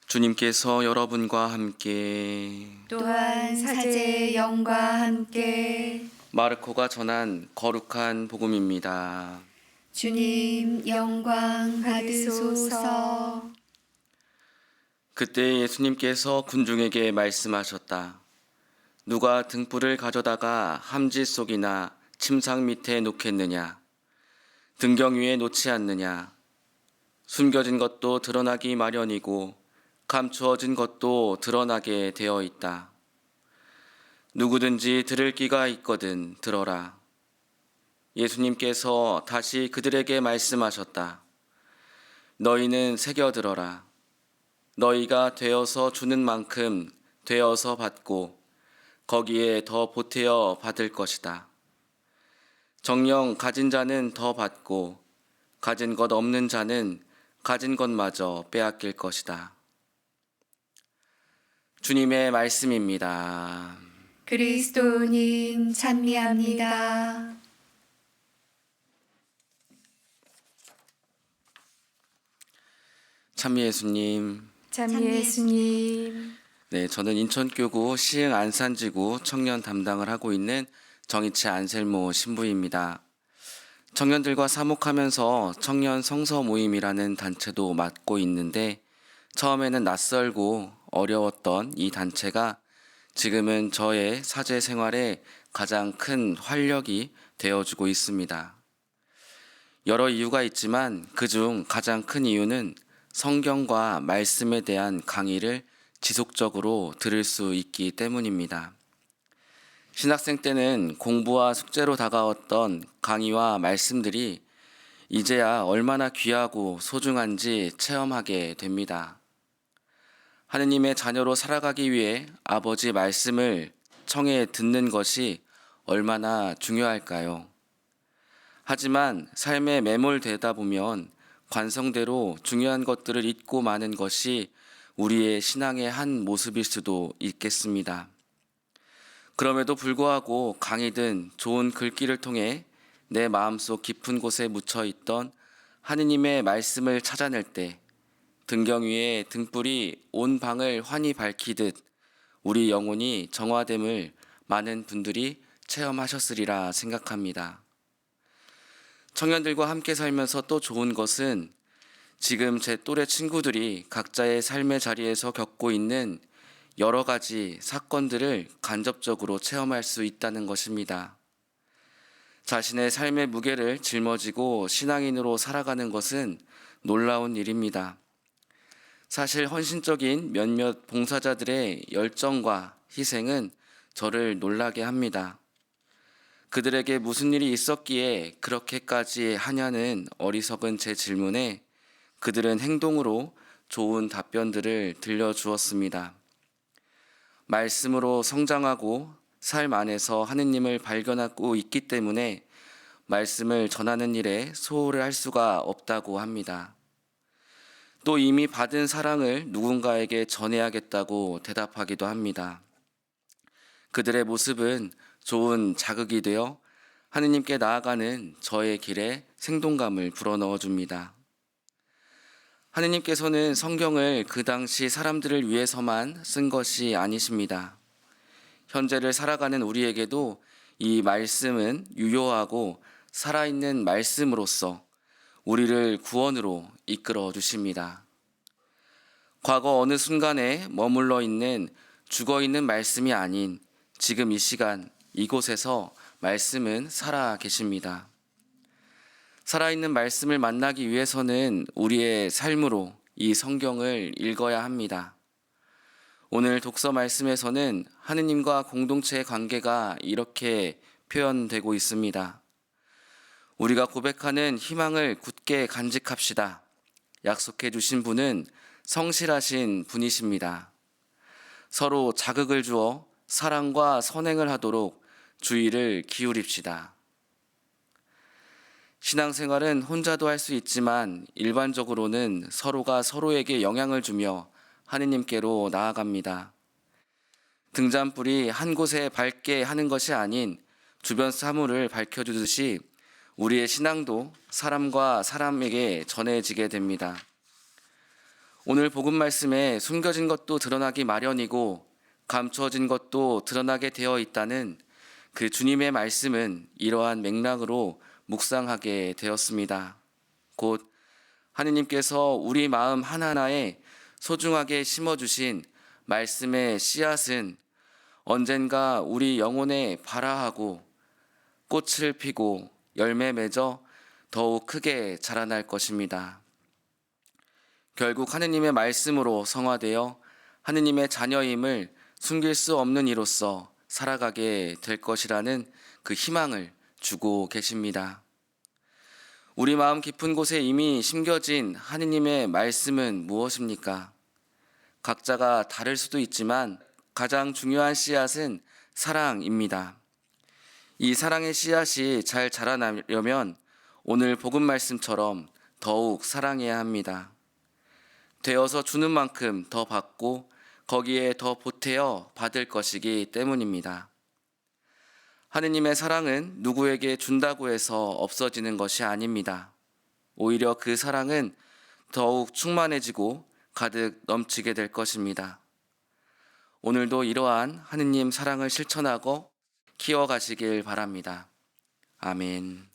주님께서 여러분과 함께 또한 사제의 영과 함께 마르코가 전한 거룩한 복음입니다. 주님 영광 받으소서. 그때 예수님께서 군중에게 말씀하셨다. 누가 등불을 가져다가 함지 속이나 침상 밑에 놓겠느냐? 등경 위에 놓지 않느냐? 숨겨진 것도 드러나기 마련이고 감추어진 것도 드러나게 되어 있다. 누구든지 들을 귀가 있거든 들어라. 예수님께서 다시 그들에게 말씀하셨다. 너희는 새겨 들어라. 너희가 되어서 주는 만큼 되어서 받고 거기에 더 보태어 받을 것이다. 정녕 가진 자는 더 받고 가진 것 없는 자는 가진 것마저 빼앗길 것이다. 주님의 말씀입니다. 그리스도님 찬미합니다. 참미 예수님. 찬미 예수님. 네, 저는 인천교구 시흥 안산지구 청년 담당을 하고 있는 정희채 안셀모 신부입니다. 청년들과 사목하면서 청년 성서 모임이라는 단체도 맡고 있는데 처음에는 낯설고 어려웠던 이 단체가 지금은 저의 사제 생활에 가장 큰 활력이 되어주고 있습니다. 여러 이유가 있지만 그중 가장 큰 이유는 성경과 말씀에 대한 강의를 지속적으로 들을 수 있기 때문입니다. 신학생 때는 공부와 숙제로 다가왔던 강의와 말씀들이 이제야 얼마나 귀하고 소중한지 체험하게 됩니다. 하느님의 자녀로 살아가기 위해 아버지 말씀을 청해 듣는 것이 얼마나 중요할까요? 하지만 삶에 매몰되다 보면 관성대로 중요한 것들을 잊고 마는 것이 우리의 신앙의 한 모습일 수도 있겠습니다. 그럼에도 불구하고 강의든 좋은 글귀를 통해 내 마음속 깊은 곳에 묻혀있던 하느님의 말씀을 찾아낼 때 등경 위에 등불이 온 방을 환히 밝히듯 우리 영혼이 정화됨을 많은 분들이 체험하셨으리라 생각합니다. 청년들과 함께 살면서 또 좋은 것은 지금 제 또래 친구들이 각자의 삶의 자리에서 겪고 있는 여러 가지 사건들을 간접적으로 체험할 수 있다는 것입니다. 자신의 삶의 무게를 짊어지고 신앙인으로 살아가는 것은 놀라운 일입니다. 사실 헌신적인 몇몇 봉사자들의 열정과 희생은 저를 놀라게 합니다. 그들에게 무슨 일이 있었기에 그렇게까지 하냐는 어리석은 제 질문에 그들은 행동으로 좋은 답변들을 들려주었습니다. 말씀으로 성장하고 삶 안에서 하느님을 발견하고 있기 때문에 말씀을 전하는 일에 소홀을 할 수가 없다고 합니다. 또 이미 받은 사랑을 누군가에게 전해야겠다고 대답하기도 합니다. 그들의 모습은 좋은 자극이 되어 하느님께 나아가는 저의 길에 생동감을 불어넣어 줍니다. 하느님께서는 성경을 그 당시 사람들을 위해서만 쓴 것이 아니십니다. 현재를 살아가는 우리에게도 이 말씀은 유효하고 살아있는 말씀으로서 우리를 구원으로 이끌어 주십니다. 과거 어느 순간에 머물러 있는 죽어 있는 말씀이 아닌 지금 이 시간 이곳에서 말씀은 살아 계십니다. 살아있는 말씀을 만나기 위해서는 우리의 삶으로 이 성경을 읽어야 합니다. 오늘 독서 말씀에서는 하느님과 공동체의 관계가 이렇게 표현되고 있습니다. 우리가 고백하는 희망을 굳게 간직합시다. 약속해 주신 분은 성실하신 분이십니다. 서로 자극을 주어 사랑과 선행을 하도록 주의를 기울입시다. 신앙생활은 혼자도 할 수 있지만 일반적으로는 서로가 서로에게 영향을 주며 하느님께로 나아갑니다. 등잔불이 한 곳에 밝게 하는 것이 아닌 주변 사물을 밝혀주듯이 우리의 신앙도 사람과 사람에게 전해지게 됩니다. 오늘 복음 말씀에 숨겨진 것도 드러나기 마련이고 감추어진 것도 드러나게 되어 있다는 그 주님의 말씀은 이러한 맥락으로 묵상하게 되었습니다. 곧 하느님께서 우리 마음 하나하나에 소중하게 심어주신 말씀의 씨앗은 언젠가 우리 영혼에 발아하고 꽃을 피고 열매 맺어 더욱 크게 자라날 것입니다. 결국 하느님의 말씀으로 성화되어 하느님의 자녀임을 숨길 수 없는 이로써 살아가게 될 것이라는 그 희망을 주고 계십니다. 우리 마음 깊은 곳에 이미 심겨진 하느님의 말씀은 무엇입니까? 각자가 다를 수도 있지만 가장 중요한 씨앗은 사랑입니다. 이 사랑의 씨앗이 잘 자라나려면 오늘 복음 말씀처럼 더욱 사랑해야 합니다. 되어서 주는 만큼 더 받고 거기에 더 보태어 받을 것이기 때문입니다. 하느님의 사랑은 누구에게 준다고 해서 없어지는 것이 아닙니다. 오히려 그 사랑은 더욱 충만해지고 가득 넘치게 될 것입니다. 오늘도 이러한 하느님 사랑을 실천하고 키워가시길 바랍니다. 아멘.